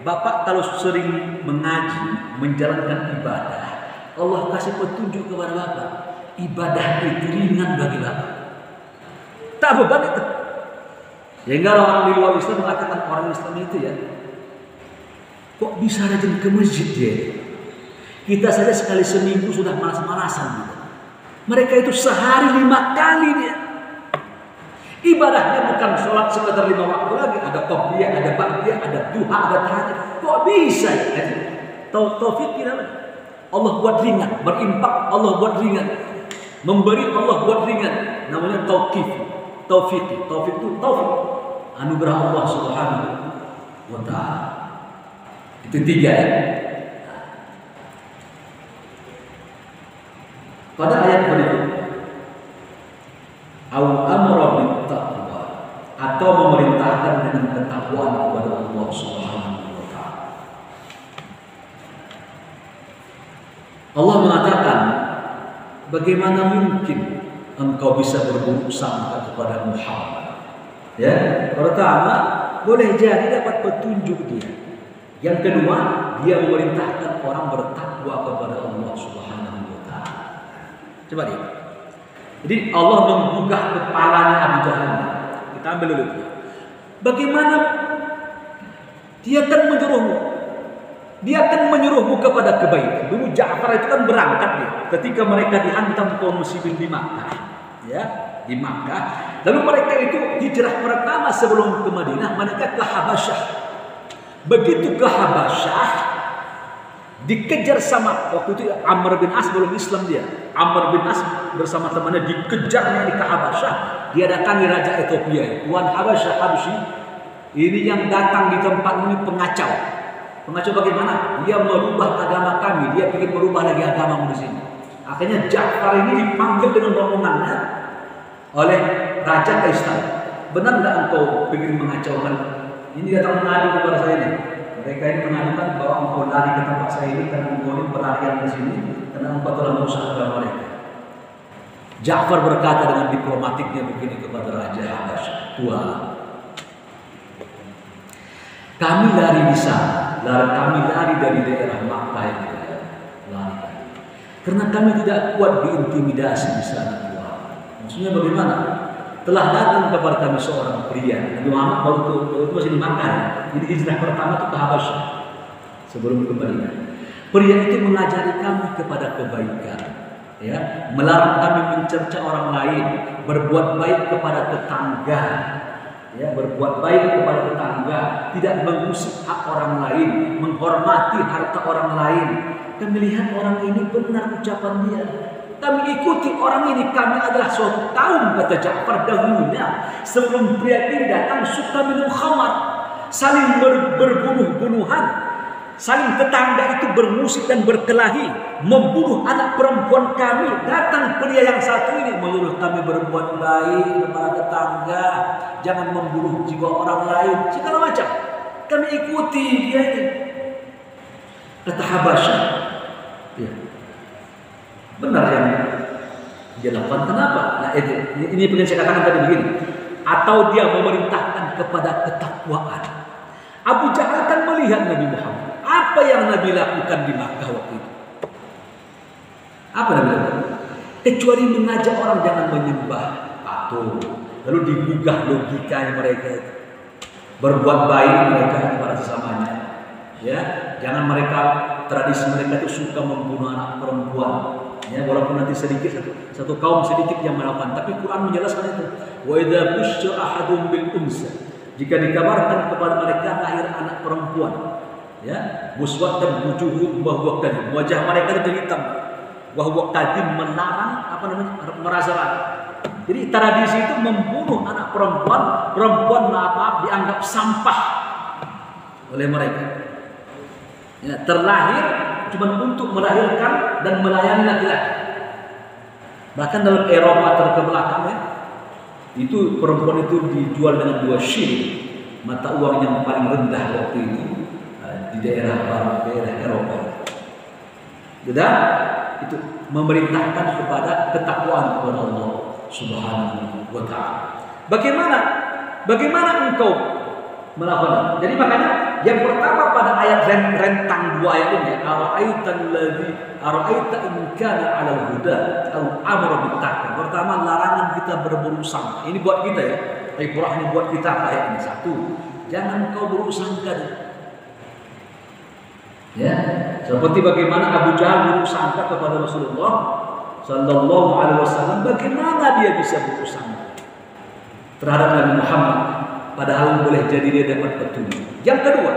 Bapak kalau sering mengaji, menjalankan ibadah, Allah kasih petunjuk kepada Bapak. Ibadah itu ringan bagi Bapak. Tak beban itu. Sehingga orang di luar Islam mengatakan orang Islam itu ya, kok bisa rajin ke masjid dia? Kita saja sekali seminggu sudah malas-malasan gitu. Mereka itu sehari 5 kali dia. Ibadahnya bukan sholat sekedar 5 waktu lagi. Ada qobliyah, ada ba'diyah, ada duha, ada tahajud. Kok bisa ya? Taufik kita Allah buat ringan. Berinfak Allah buat ringan. Memberi Allah buat ringan. Namanya tauqif. Taufik itu taufik. Anugerah Allah Subhanahu wa ta'ala. Itu 3 ya. Pada ayat berikutnya, au amra bittaqwa, atau memerintahkan dengan ketakwaan kepada Allah Subhanahu wa taala. Allah mengatakan, bagaimana mungkin engkau bisa berburuk sangka kepada Muhammad? Ya, pertama, boleh jadi dapat petunjuk dia. Yang kedua, dia memerintahkan orang bertakwa kepada Allah Subhanahu wa taala. Coba lihat. Jadi Allah menggugah kepalanya Abu Jahal. Kita ambil dulu. Bagaimana dia akan menyuruhmu? Dia akan menyuruhmu kepada kebaikan. Dulu Ja'far itu kan berangkat dia. Ketika mereka dihantam kaum muslimin di Makkah, ya, di Makkah. Lalu mereka itu hijrah pertama sebelum ke Madinah, mereka ke Habasyah. Begitu ke Habasyah, dikejar sama waktu itu Amr bin As belum Islam dia. Amr bin As bersama temannya dikejarnya di Habasyah. Dia datangi Raja Ethiopia, Tuan Habasyah Habsyi. Ini yang datang di tempat ini pengacau. Pengacau bagaimana? Dia merubah agama kami, dia ingin merubah lagi agama di sini. Akhirnya Ja'far ini dipanggil dengan rombongannya oleh Raja ke istana. Benar nggak engkau ingin mengacaukan? Ini datang mengadu kepada saya ini. Mereka ini mengadukan bahwa engkau lari ke tempat saya ini karena engkau ini pelarian di sini, karena engkau telah merusak agama mereka. Ja'far berkata dengan diplomatiknya begini kepada Raja Habasyah, Tuan, kami lari di sana, kami lari dari daerah Makkah ini, lari. Karena kami tidak kuat diintimidasi di sana, Tuan. Maksudnya bagaimana? Telah datang kepada kami seorang pria. Nabi Muhammad baru itu masih di Makkah. Jadi hijrah pertama itu ke Habasyah sebelum ke Madinah. Pria itu mengajari kami kepada kebaikan, ya, melarang kami mencerca orang lain, berbuat baik kepada tetangga, ya, berbuat baik kepada tetangga, tidak mengusik hak orang lain, menghormati harta orang lain. Kami lihat orang ini benar ucapan dia. Kami ikuti orang ini. Kami adalah suatu kaum, kata Ja'far dahulunya, sebelum pria ini datang suka minum khamar, saling berbunuh-bunuhan. Saling tetangga itu bermusik dan berkelahi, membunuh anak perempuan kami. Datang pria yang satu ini menyuruh kami berbuat baik kepada tetangga, jangan membunuh jiwa orang lain, segala macam. Kami ikuti dia ini. Kata Habasyah, ya, benar yang dia lakukan. Kenapa? Nah, ini pengen saya katakan tadi begini. Atau dia memerintahkan kepada ketakwaan. Abu Jahal kan melihat Nabi Muhammad. Apa yang Nabi lakukan di Makkah waktu itu? Apa Nabi lakukan? Kecuali mengajak orang jangan menyembah patung, lalu digugah logikanya mereka itu. Berbuat baik mereka kepada sesamanya. Ya, jangan mereka, tradisi mereka itu suka membunuh anak perempuan. Ya, walaupun nanti sedikit satu kaum sedikit yang melakukan, tapi Quran menjelaskan itu. Wa idza busyira ahadum bil unsa. Jika dikabarkan kepada mereka lahir anak perempuan, ya, muswaddan wujuhum wa huwa kadhib, wajah mereka itu hitam, wa huwa kadhib, melarang merasa ragu. Jadi tradisi itu membunuh anak perempuan, maaf dianggap sampah oleh mereka. Ya, terlahir cuma untuk melahirkan dan melayani laki-laki. Bahkan dalam Eropa terkebelakang, ya, itu perempuan itu dijual dengan 2 shilling, mata uang yang paling rendah waktu itu di daerah barat, daerah Eropa. Sudah itu memerintahkan kepada ketakwaan kepada Allah Subhanahu wa ta'ala. Bagaimana engkau melakukan? Jadi makanya yang pertama pada ayat rentang 2 ayat ini, ara'aita in kana 'alal huda aw amara bittaqwa. Pertama, larangan kita berburuk sangka. Ini buat kita, ya. Tapi Quran ini buat kita ayat ini. 1, jangan kau buruk sangka. Ya, seperti bagaimana Abu Jahal buruk sangka kepada Rasulullah sallallahu alaihi wasallam. Bagaimana dia bisa buruk sangka terhadap Nabi Muhammad, padahal boleh jadi dia dapat petunjuk. Yang kedua,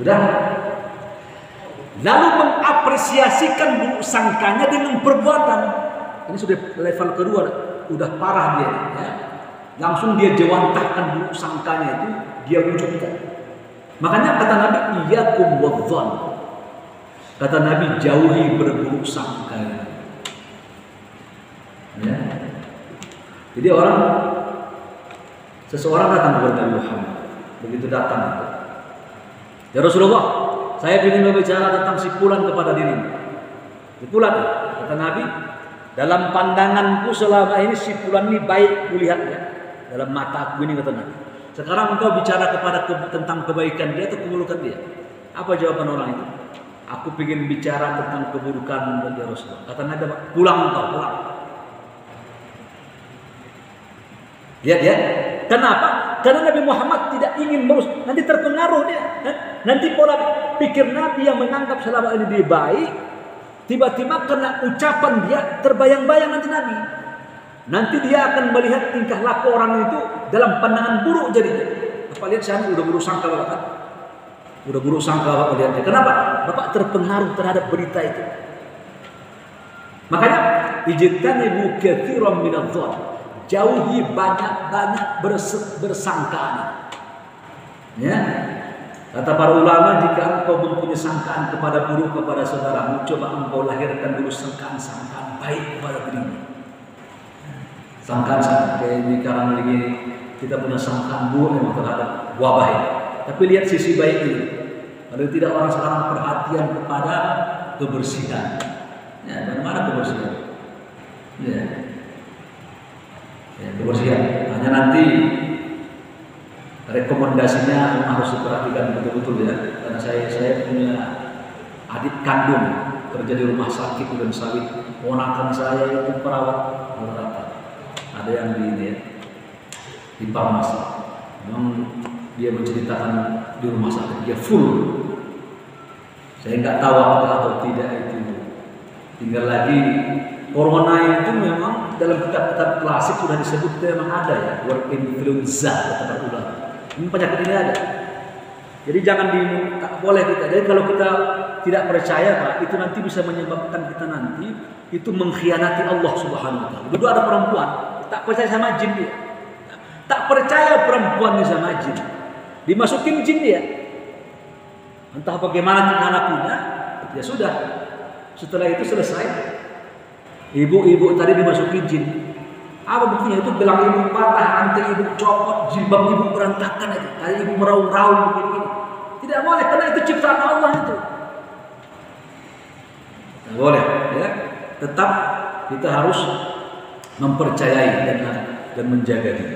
sudah, lalu mengapresiasikan buruk sangkanya dengan perbuatan. Ini sudah level kedua, udah parah dia, ya. Langsung dia jawantahkan buruk sangkanya itu, dia wujudkan. Makanya kata Nabi, iyyakum wadh-dhann. Kata Nabi, jauhi berburuk sangka. Ya. Jadi seseorang datang kepada Nabi Muhammad. Begitu datang, ya Rasulullah, saya ingin berbicara tentang si fulan kepada dirimu. Si fulan, kata Nabi, dalam pandanganku selama ini si fulan ini baik kulihatnya, dalam mata aku ini, kata Nabi. Sekarang engkau bicara tentang kebaikan dia atau keburukan dia? Apa jawaban orang itu? Aku ingin bicara tentang keburukan dia, Rasulullah. Kata Nabi, pulang engkau, pulang. Lihat, ya. Kenapa? Karena Nabi Muhammad tidak ingin nanti terpengaruh dia. Nanti pola pikir Nabi yang menganggap selama ini dia baik, tiba-tiba kena ucapan dia terbayang-bayang nanti Nabi. Nanti dia akan melihat tingkah laku orang itu dalam pandangan buruk jadinya. Bapak lihat saya udah buruk sangka, Bapak kan? Udah buruk sangka Bapak lihatnya. Kenapa? Bapak terpengaruh terhadap berita itu. Makanya ijtanibu katsiran minadh-dhann. Jauhi banyak-banyak bersangkaan. Ya. Kata para ulama, jika engkau mempunyai sangkaan kepada buruk kepada saudaramu, coba engkau lahirkan dulu sangkaan baik kepada dirimu. Sangkaan kayak di kalangan ini kita punya sangkaan buruk memang terhadap wabah ini. Tapi lihat sisi baik ini. Kalau tidak, orang sekarang perhatian kepada kebersihan. Ya, bagaimana kebersihan? Ya. Ya, kebersihan. Hanya nanti rekomendasinya harus diperhatikan betul-betul, ya. Karena saya punya adik kandung kerja di rumah sakit dan sawit. Ponakan saya itu perawat rata-rata. Ada yang di farmasi. Memang dia menceritakan di rumah sakit dia full Saya nggak tahu apakah atau tidak itu. Tinggal lagi corona itu memang dalam kitab-kitab klasik sudah disebut memang ada ya, word influenza kata ulama. Ini penyakit ini ada. Jadi jangan tak boleh kita. Jadi kalau kita tidak percaya Pak, itu nanti bisa menyebabkan kita nanti itu mengkhianati Allah Subhanahu wa taala. Dulu ada perempuan tak percaya sama jin dia. Tak percaya perempuan ini sama jin. Dimasukin jin dia. Entah bagaimana tingkah lakunya, ya sudah. Setelah itu selesai. Ibu-ibu tadi dimasukin jin. Apa buktinya? Itu gelang ibu patah, rantai ibu copot, jilbab ibu berantakan itu. Kali ibu meraung-raung begini. Tidak boleh, karena itu ciptaan Allah itu. Tidak boleh, ya. Tetap kita harus mempercayai dan menjaga dia.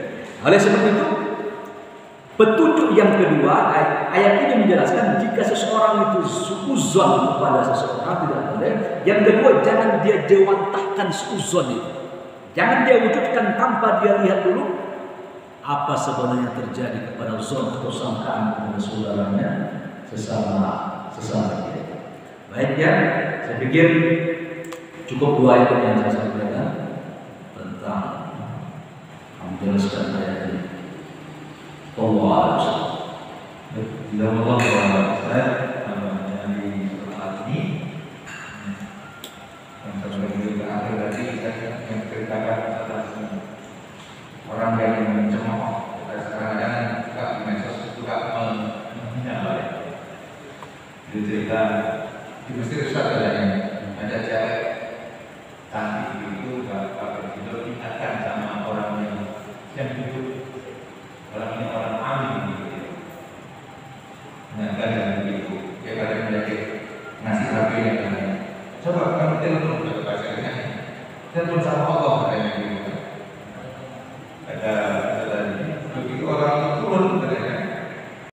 Oleh sebab itu, petunjuk yang kedua, ayat ini menjelaskan jika seseorang itu suuzon kepada seseorang tidak boleh. Yang kedua, jangan dia jawantahkan suuzon itu. Jangan dia wujudkan tanpa dia lihat dulu apa sebenarnya terjadi kepada zon atau sangkaan kepada saudaranya sesama dia. Baik ya, saya pikir cukup dua ayat yang saya sampaikan tentang menjelaskan ayat ini. Allah Tidak Allah saya di saat ini yang terjadi ke akhir tadi yang ceritakan tentang orang yang mencemooh. Sekarang juga medsos juga menghina. Itu cerita di Mesir ada cewek cantik itu pakai tidur diingatkan sama orang yang hidup. Orang ini orang alim gitu. Ingatkan dengan begitu. Dia kadang menjadi ngasih HP yang lain. Coba kamu telepon ke pacarnya. Telepon sama Allah katanya.